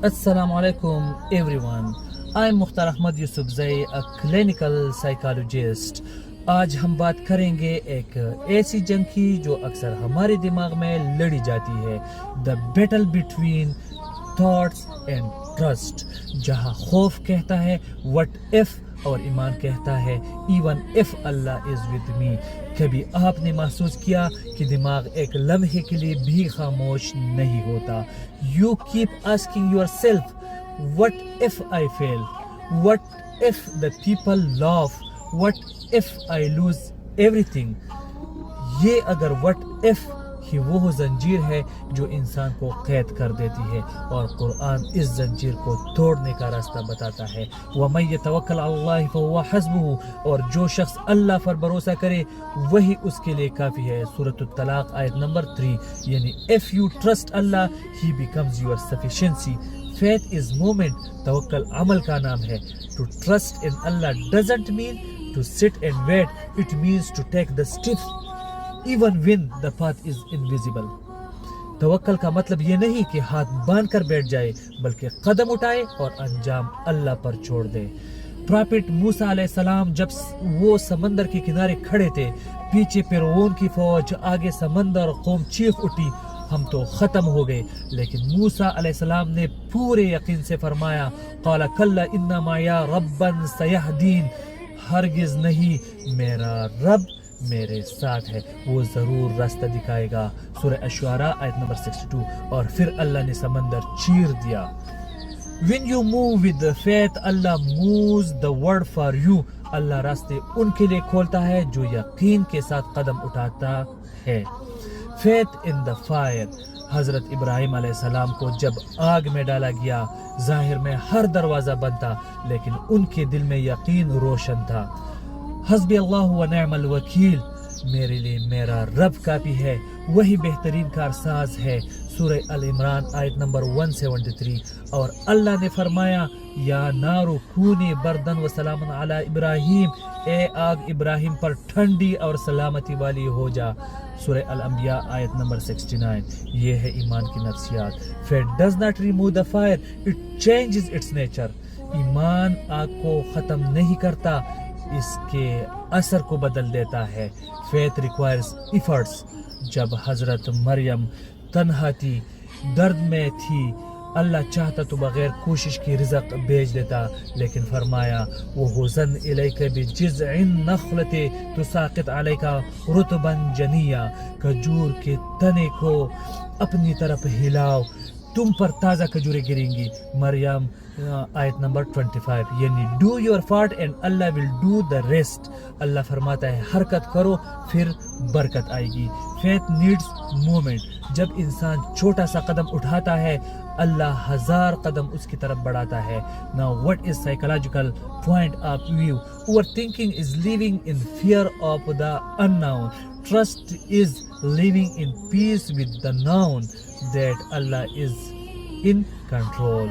Assalamu alaikum everyone. I'm Mukhtar Ahmad Yusufzai, a clinical psychologist. آج ہم بات کریں گے ایک ایسی جنگ کی جو اکثر ہمارے دماغ میں لڑی جاتی ہے، the battle between thoughts and trust، جہاں خوف کہتا ہے what if اور ایمان کہتا ہے even if Allah is with me۔ کبھی آپ نے محسوس کیا کہ دماغ ایک لمحے کے لیے بھی خاموش نہیں ہوتا؟ You keep asking yourself what if I fail, what if the people laugh, what if I lose everything۔ یہ اگر what if ہی وہ زنجیر ہے جو انسان کو قید کر دیتی ہے، اور قرآن اس زنجیر کو توڑنے کا راستہ بتاتا ہے۔ وَمَن يَتَوَكَّلْ عَلَى اللَّهِ فَهُوَ حَسْبُهُ، اور جو شخص اللہ پر بھروسہ کرے وہی اس کے لیے کافی ہے۔ سورۃ الطلاق آیت نمبر 3، یعنی if you trust Allah he becomes your sufficiency۔ faith is movement، توکل عمل کا نام ہے۔ to trust in Allah doesn't mean to sit and wait، it means to take the steps even when the path is invisible۔ توکل کا مطلب یہ نہیں کہ ہاتھ باندھ کر بیٹھ جائے، بلکہ قدم اٹھائے اور انجام اللہ پر چھوڑ دے۔ پراپٹ موسیٰ علیہ السلام جب وہ سمندر کے کنارے کھڑے تھے، پیچھے فرعون کی فوج، آگے سمندر، قوم چیخ اٹھی ہم تو ختم ہو گئے، لیکن موسیٰ علیہ السلام نے پورے یقین سے فرمایا قال کلا ان معی ربا سیہدین، ہرگز نہیں، میرا رب میرے ساتھ ہے، وہ ضرور راستہ دکھائے گا۔ سورہ الشعراء آیت نمبر 62۔ اور پھر اللہ نے سمندر چیر دیا۔ When you move with the faith, Allah moves the world for you۔ اللہ راستے ان کے لیے کھولتا ہے جو یقین کے ساتھ قدم اٹھاتا ہے۔ Faith in the fire، حضرت ابراہیم علیہ السلام کو جب آگ میں ڈالا گیا، ظاہر میں ہر دروازہ بند تھا، لیکن ان کے دل میں یقین روشن تھا۔ حسبی اللہ و نعم الوکیل، میرے لیے میرا رب کافی ہے، وہی بہترین کارساز ہے۔ سورہ العمران آیت نمبر 173۔ اور اللہ نے فرمایا یا نار کونی بردن و سلام علی ابراہیم، اے آگ ابراہیم پر ٹھنڈی اور سلامتی والی ہو جا۔ سورہ الانبیاء آیت نمبر 69۔ یہ ہے ایمان کی نفسیات۔ Faith does not remove the fire، it changes its nature۔ ایمان آگ کو ختم نہیں کرتا، اس کے اثر کو بدل دیتا ہے۔ Faith requires efforts۔ جب حضرت مریم تنہا تھی، درد میں تھی، اللہ چاہتا تو بغیر کوشش کی رزق بھیج دیتا، لیکن فرمایا وَهُزًا إِلَيْكَ بِجِذْعِ النَّخْلَةِ تُسَاقِطْ عَلَيْكَ رُطْبًا جَنِيًّا، کھجور کے تنے کو اپنی طرف ہلاؤ، تم پر تازہ کھجوریں گریں گی۔ مریم آیت نمبر 25، یعنی do your part and Allah will do the rest۔ اللہ فرماتا ہے حرکت کرو پھر برکت آئے گی۔ faith needs movement۔ جب انسان چھوٹا سا قدم اٹھاتا ہے، اللہ 1000 قدم اس کی طرف بڑھاتا ہے۔ Now what is psychological point of view؟ Overthinking is living in fear of the unknown۔ Trust is living in peace with the known that Allah is in control۔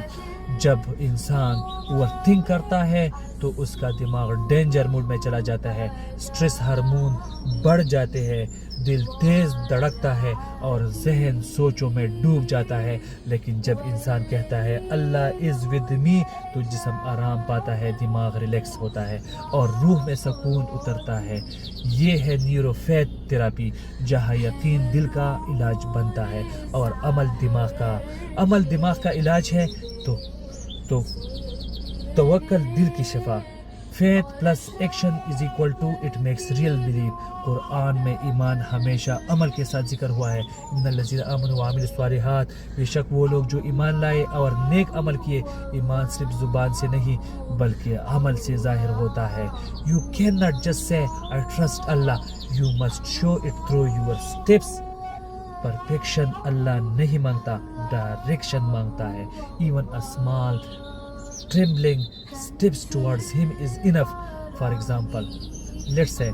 جب انسان اوور تھنک کرتا ہے تو اس کا دماغ ڈینجر موڈ میں چلا جاتا ہے، سٹریس ہارمون بڑھ جاتے ہیں، دل تیز دھڑکتا ہے اور ذہن سوچوں میں ڈوب جاتا ہے۔ لیکن جب انسان کہتا ہے اللہ از ود می تو جسم آرام پاتا ہے، دماغ ریلیکس ہوتا ہے اور روح میں سکون اترتا ہے۔ یہ ہے نیورو فیتھ تھراپی، جہاں یقین دل کا علاج بنتا ہے اور عمل دماغ کا علاج ہے۔ تو توکل دل کی شفا۔ Faith plus action is equal to it makes real belief. Quran میں ایمان ہمیشہ عمل کے ساتھ ذکر ہوا ہے۔ ان الذین آمنوا وعملوا الصالحات، بے شک وہ لوگ جو ایمان لائے اور نیک عمل کیے۔ ایمان صرف زبان سے نہیں بلکہ عمل سے ظاہر ہوتا ہے۔ You can not just say I trust Allah, you must show it through your steps. Perfection Allah نہیں مانگتا، ڈائریکشن مانگتا ہے۔ Even a small trembling steps towards him is enough۔ For example, let's say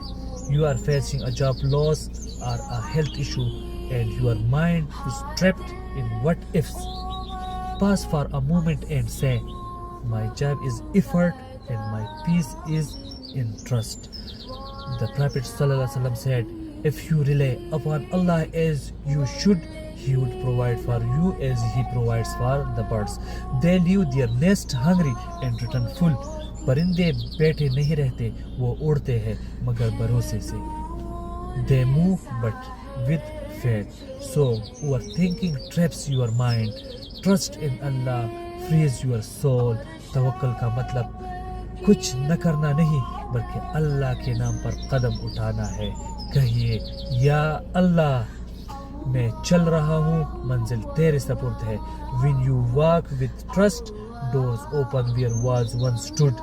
you are facing a job loss or a health issue and your mind is trapped in what ifs. Pause for a moment and say, my job is effort and my peace is in trust। The Prophet ﷺ said, if you rely upon Allah as you should, He would provide for you as He provides for the birds. They leave their nest hungry and return full. پرندے بیٹھے نہیں رہتے, وہ اڑتے ہیں مگر بھروسے سے. They move but with faith. So overthinking traps your mind. Trust in Allah frees your soul. توکل کا مطلب کچھ نہ کرنا نہیں بلکہ اللہ کے نام پر قدم اٹھانا ہے. کہیے یا اللہ میں چل رہا ہوں, منزل تیرے سپرد ہے. When you walk with trust, doors open where walls once stood.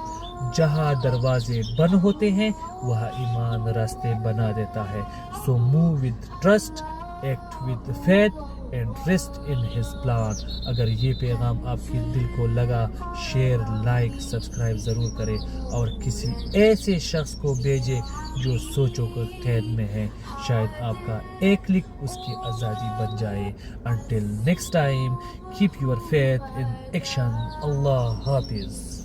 جہاں دروازے بند ہوتے ہیں وہاں ایمان راستے بنا دیتا ہے. So move with trust, act with faith and rest in His plan. اگر یہ پیغام آپ کے دل کو لگا, شیئر, لائک, سبسکرائب ضرور کریں اور کسی ایسے شخص کو بھیجیں جو سوچوں کے قید میں ہے. شاید آپ کا ایک کلک اس کی آزادی بن جائے. Until next time, keep your faith in action. اللہ حافظ.